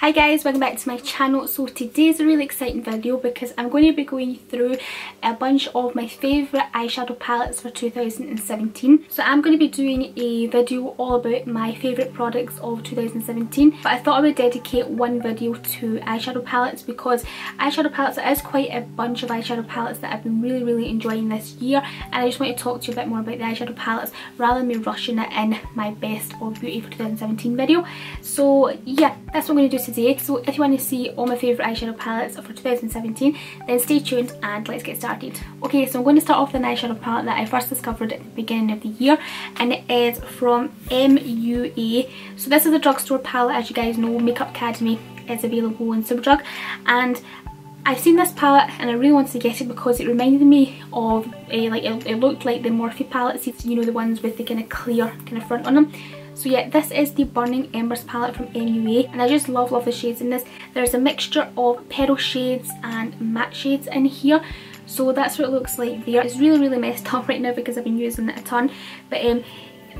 Hi guys, welcome back to my channel. So today's a really exciting video because I'm going to be going through a bunch of my favourite eyeshadow palettes for 2017. So I'm going to be doing a video all about my favourite products of 2017, but I thought I would dedicate one video to eyeshadow palettes because eyeshadow palettes, there is quite a bunch of eyeshadow palettes that I've been really enjoying this year, and I just want to talk to you a bit more about the eyeshadow palettes rather than me rushing it in my best of beauty for 2017 video. So yeah, that's what I'm going to do today. So if you want to see all my favourite eyeshadow palettes for 2017, then stay tuned and let's get started. Okay, so I'm going to start off with an eyeshadow palette that I first discovered at the beginning of the year, and it is from MUA. So this is a drugstore palette. As you guys know, Makeup Academy is available in Superdrug, and I've seen this palette and I really wanted to get it because it reminded me of it looked like the Morphe palettes, you know, the ones with the kind of clear kind of front on them. So yeah, this is the Burning Embers palette from MUA, and I just love the shades in this. There's a mixture of pearl shades and matte shades in here, so that's what it looks like there. It's really messed up right now because I've been using it a ton, but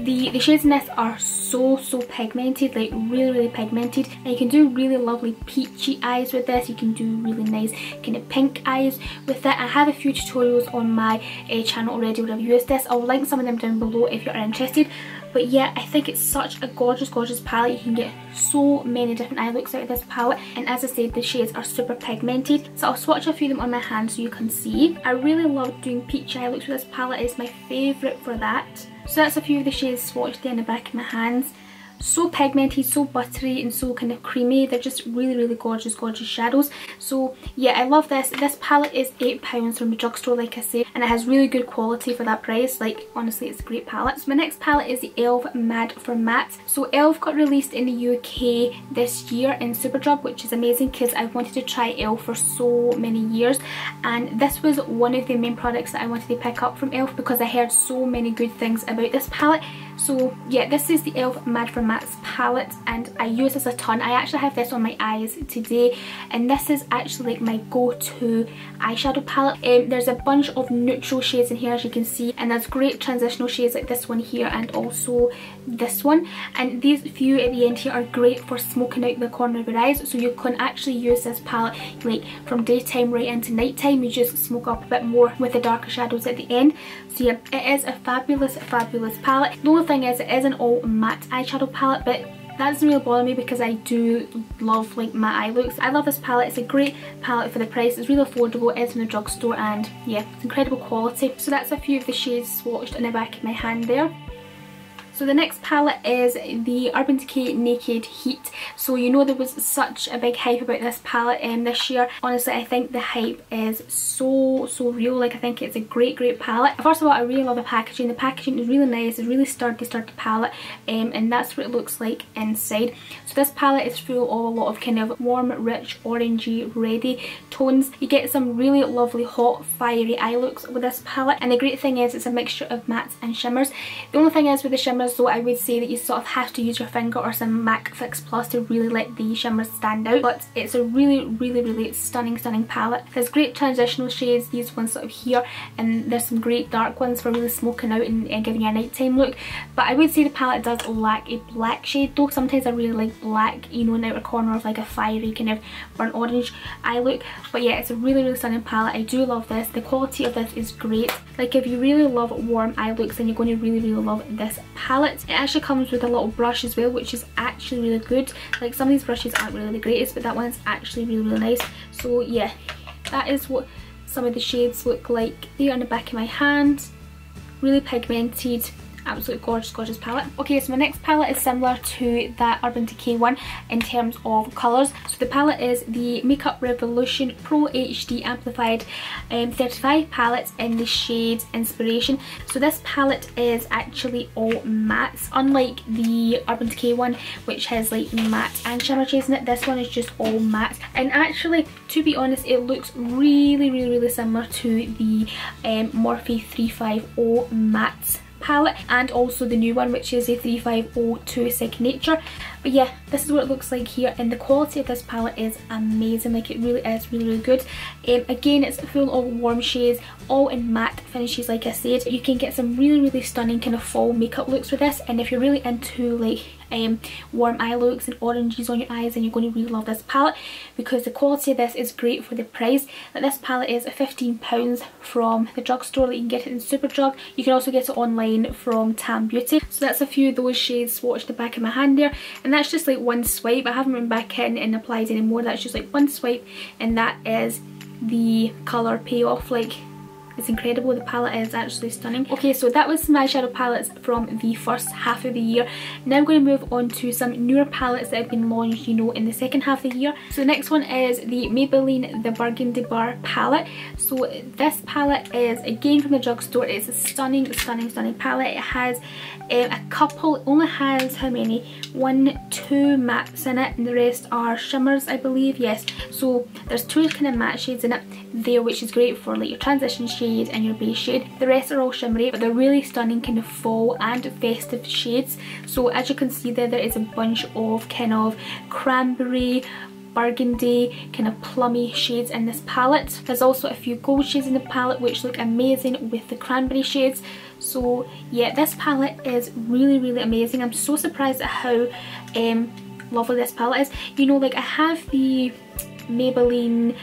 the shades in this are so pigmented, like really pigmented, and you can do really lovely peachy eyes with this. You can do really nice kind of pink eyes with it. I have a few tutorials on my channel already where I've used this. I'll link some of them down below if you're interested. But yeah, I think it's such a gorgeous palette. You can get so many different eye looks out of this palette, and as I said, the shades are super pigmented. So I'll swatch a few of them on my hand so you can see. I really love doing peach eye looks with this palette. It's my favourite for that. So that's a few of the shades swatched there in the back of my hands. So pigmented, so buttery and so kind of creamy. They're just really gorgeous shadows. So yeah, I love this. This palette is £8 from the drugstore, like I said, and it has really good quality for that price. Like honestly, it's a great palette. So my next palette is the e.l.f. Mad for Matte. So e.l.f. got released in the UK this year in Superdrug, which is amazing because I wanted to try e.l.f. for so many years, and this was one of the main products that I wanted to pick up from e.l.f. because I heard so many good things about this palette. So yeah, this is the e.l.f. Mad for Matte's palette, and I use this a ton. I actually have this on my eyes today, and this is actually like my go-to eyeshadow palette. There's a bunch of neutral shades in here, as you can see, and there's great transitional shades like this one here and also this one, and these few at the end here are great for smoking out the corner of your eyes. So you can actually use this palette like from daytime right into nighttime. You just smoke up a bit more with the darker shadows at the end. So yeah, it is a fabulous palette. The only thing is, it is an all matte eyeshadow palette, but that doesn't really bother me because I do love like matte eye looks. I love this palette. It's a great palette for the price. It's really affordable. It is in the drugstore, and yeah, it's incredible quality. So that's a few of the shades swatched in the back of my hand there. So the next palette is the Urban Decay Naked Heat. So you know there was such a big hype about this palette this year. Honestly, I think the hype is so real. Like, I think it's a great palette. First of all, I really love the packaging. The packaging is really nice. It's a really sturdy palette, and that's what it looks like inside. So this palette is full of a lot of kind of warm, rich, orangey, reddy tones. You get some really lovely hot, fiery eye looks with this palette, and the great thing is it's a mixture of mattes and shimmers. The only thing is with the shimmers, so I would say that you sort of have to use your finger or some MAC Fix Plus to really let the shimmers stand out, but it's a really stunning palette. There's great transitional shades, these ones sort of here, and there's some great dark ones for really smoking out and giving you a nighttime look. But I would say the palette does lack a black shade though. Sometimes I really like black, you know, in the outer corner of like a fiery kind of burnt orange eye look. But yeah, it's a really stunning palette. I do love this. The quality of this is great. Like, if you really love warm eye looks, then you're going to really love this palette. It actually comes with a little brush as well, which is actually really good. Like, some of these brushes aren't really the greatest, but that one's actually really nice. So yeah, that is what some of the shades look like there on the back of my hand. Really pigmented, absolutely gorgeous palette. Okay, so my next palette is similar to that Urban Decay one in terms of colours. So the palette is the Makeup Revolution Pro HD Amplified 35 palette in the shade Inspiration. So this palette is actually all mattes, unlike the Urban Decay one, which has like matte and shimmer shades in it. This one is just all matte, and actually, to be honest, it looks really similar to the Morphe 350 matte palette, and also the new one, which is a 3502 Signature. But yeah, this is what it looks like here, and the quality of this palette is amazing. Like, it really is really good. Again, it's full of warm shades, all in matte finishes. Like I said, you can get some really stunning kind of fall makeup looks with this, and if you're really into like warm eye looks and oranges on your eyes, and you're going to really love this palette because the quality of this is great for the price. Like, this palette is £15 from the drugstore. Like, you can get it in Superdrug. You can also get it online from Tam Beauty. So that's a few of those shades swatched the back of my hand there, and that's just like one swipe. I haven't been back in and applied anymore. That's just like one swipe, and that is the colour payoff. Like, it's incredible. The palette is actually stunning. Okay, so that was some eyeshadow palettes from the first half of the year. Now I'm going to move on to some newer palettes that have been launched, you know, in the second half of the year. So the next one is the Maybelline the Burgundy Bar palette. So this palette is again from the drugstore. It's a stunning palette. It has a couple, it only has how many? 1, 2 mattes in it, and the rest are shimmers, I believe. Yes, so there's 2 kind of matte shades in it there, which is great for like your transition shade and your base shade. The rest are all shimmery, but they're really stunning kind of fall and festive shades. So as you can see there is a bunch of kind of cranberry, burgundy, kind of plummy shades in this palette. There's also a few gold shades in the palette which look amazing with the cranberry shades. So yeah, this palette is really amazing. I'm so surprised at how lovely this palette is. You know, like, I have the Maybelline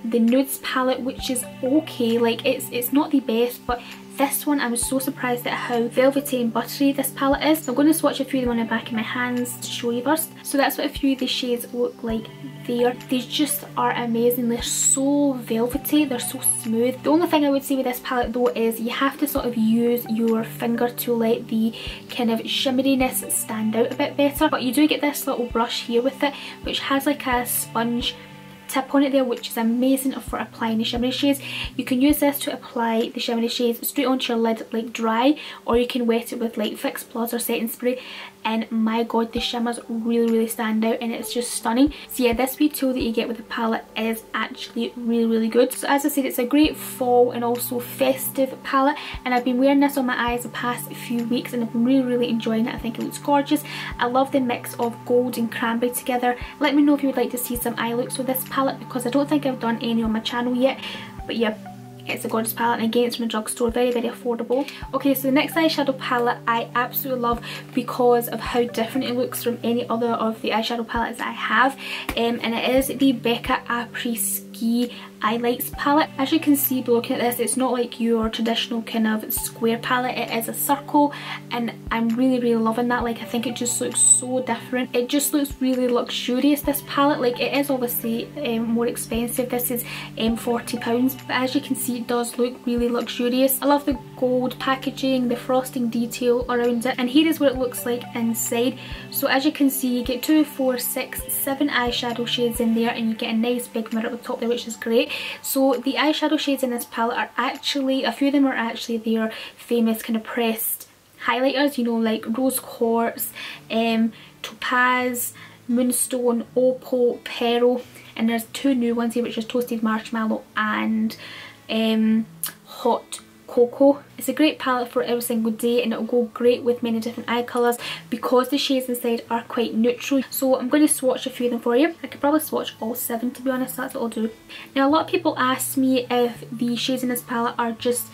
the nudes palette, which is okay. Like, it's not the best, but this one, I was so surprised at how velvety and buttery this palette is. So I'm going to swatch a few of them on the back of my hands to show you first. So that's what a few of the shades look like there. They just are amazing. They're so velvety, they're so smooth. The only thing I would say with this palette though is you have to sort of use your finger to let the kind of shimmeriness stand out a bit better. But you do get this little brush here with it, which has like a sponge tip on it there, which is amazing for applying the shimmery shades. You can use this to apply the shimmery shades straight onto your lid like dry, or you can wet it with like Fix Plus or setting spray, and my god, the shimmers really stand out and it's just stunning. So yeah, this wee tool that you get with the palette is actually really good. So as I said, it's a great fall and also festive palette, and I've been wearing this on my eyes the past few weeks and I've been really enjoying it. I think it looks gorgeous. I love the mix of gold and cranberry together. Let me know if you would like to see some eye looks with this palette, because I don't think I've done any on my channel yet. But yeah, it's a gorgeous palette, and again, it's from a drugstore, very affordable. Okay, so the next eyeshadow palette I absolutely love because of how different it looks from any other of the eyeshadow palettes that I have, and it is the Becca Après-Ski Highlights palette. As you can see by looking at this, it's not like your traditional kind of square palette, it is a circle, and I'm really loving that. Like, I think it just looks so different. It just looks really luxurious, this palette. Like, it is obviously more expensive. This is £40, but as you can see, it does look really luxurious. I love the gold packaging, the frosting detail around it, and here is what it looks like inside. So as you can see, you get 2, 4, 6, 7 eyeshadow shades in there, and you get a nice big mirror at the top there, which is great. So the eyeshadow shades in this palette are actually, a few of them are actually their famous kind of pressed highlighters, you know, like Rose Quartz, Topaz, Moonstone, Opal, Pearl, and there's 2 new ones here, which is Toasted Marshmallow and Hot Cocoa. It's a great palette for every single day, and it'll go great with many different eye colours because the shades inside are quite neutral. So I'm going to swatch a few of them for you. I could probably swatch all 7, to be honest. That's what I'll do. Now, a lot of people ask me if the shades in this palette are just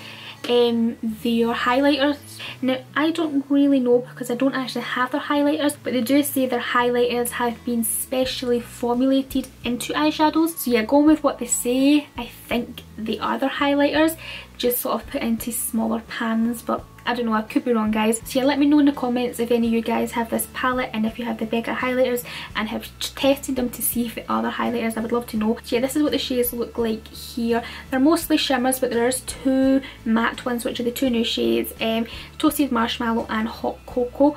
their highlighters. Now, I don't really know because I don't actually have their highlighters, but they do say their highlighters have been specially formulated into eyeshadows. So yeah, going with what they say, I think they are their highlighters, just sort of put into smaller pans, but I don't know, I could be wrong, guys. So yeah, let me know in the comments if any of you guys have this palette and if you have the Becca highlighters and have tested them to see if they are their highlighters. I would love to know. So yeah, this is what the shades look like here. They're mostly shimmers, but there's 2 matte ones, which are the 2 new shades, Toasted Marshmallow and Hot Cocoa.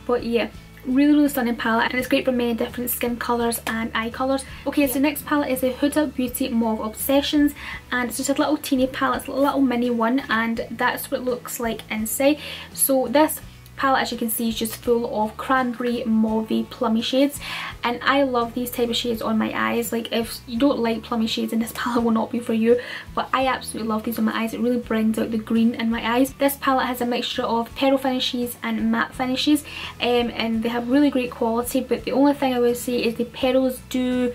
But yeah, really stunning palette, and it's great for many different skin colours and eye colours. Okay, so the next palette is a Huda Beauty Mauve Obsessions, and it's just a little teeny palette, it's a little mini one, and that's what it looks like inside. So this palette, as you can see, is just full of cranberry, mauvey, plummy shades, and I love these type of shades on my eyes. Like, if you don't like plummy shades, then this palette will not be for you, but I absolutely love these on my eyes. It really brings out the green in my eyes. This palette has a mixture of pearl finishes and matte finishes, and they have really great quality, but the only thing I would say is the pearls do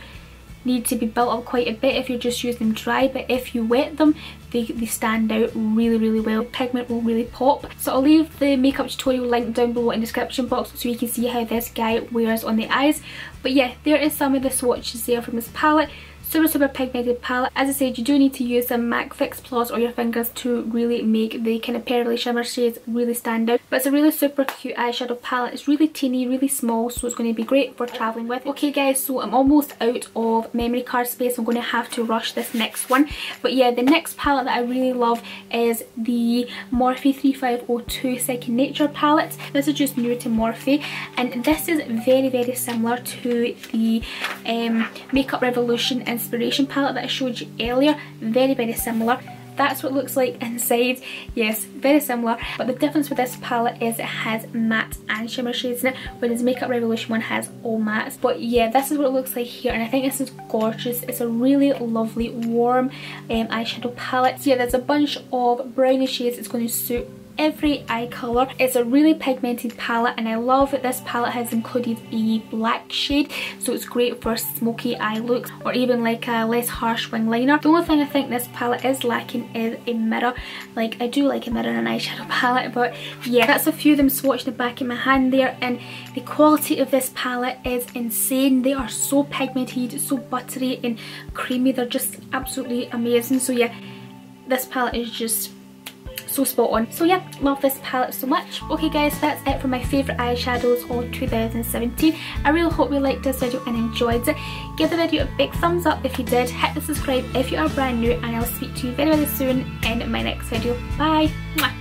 need to be built up quite a bit if you're just using them dry, but if you wet them, they stand out really well. Pigment will really pop. So I'll leave the makeup tutorial link down below in the description box so you can see how this guy wears on the eyes. But yeah, there is some of the swatches there from this palette. Super pigmented palette. As I said, you do need to use some MAC Fix Plus or your fingers to really make the kind of pearly shimmer shades really stand out. But it's a really super cute eyeshadow palette. It's really teeny, really small, so it's going to be great for travelling with. Okay guys, so I'm almost out of memory card space. I'm going to have to rush this next one. But yeah, the next palette that I really love is the Morphe 3502 Second Nature palette. This is just new to Morphe, and this is very similar to the Makeup Revolution Inspiration palette that I showed you earlier. Very similar. That's what it looks like inside. Yes, very similar, but the difference with this palette is it has matte and shimmer shades in it, whereas Makeup Revolution one has all mattes. But yeah, this is what it looks like here, and I think this is gorgeous. It's a really lovely warm eyeshadow palette. So yeah, there's a bunch of brownie shades. It's going to suit every eye colour. It's a really pigmented palette, and I love that this palette has included a black shade, so it's great for smoky eye looks or even like a less harsh wing liner. The only thing I think this palette is lacking is a mirror. Like, I do like a mirror in an eyeshadow palette, but yeah, that's a few of them swatched in the back of my hand there, and the quality of this palette is insane. They are so pigmented, so buttery and creamy. They're just absolutely amazing. So yeah, this palette is just so spot on. So yeah, love this palette so much. Okay guys, that's it for my favourite eyeshadows of 2017. I really hope you liked this video and enjoyed it. Give the video a big thumbs up if you did. Hit the subscribe if you are brand new, and I'll speak to you very soon in my next video. Bye! Mwah.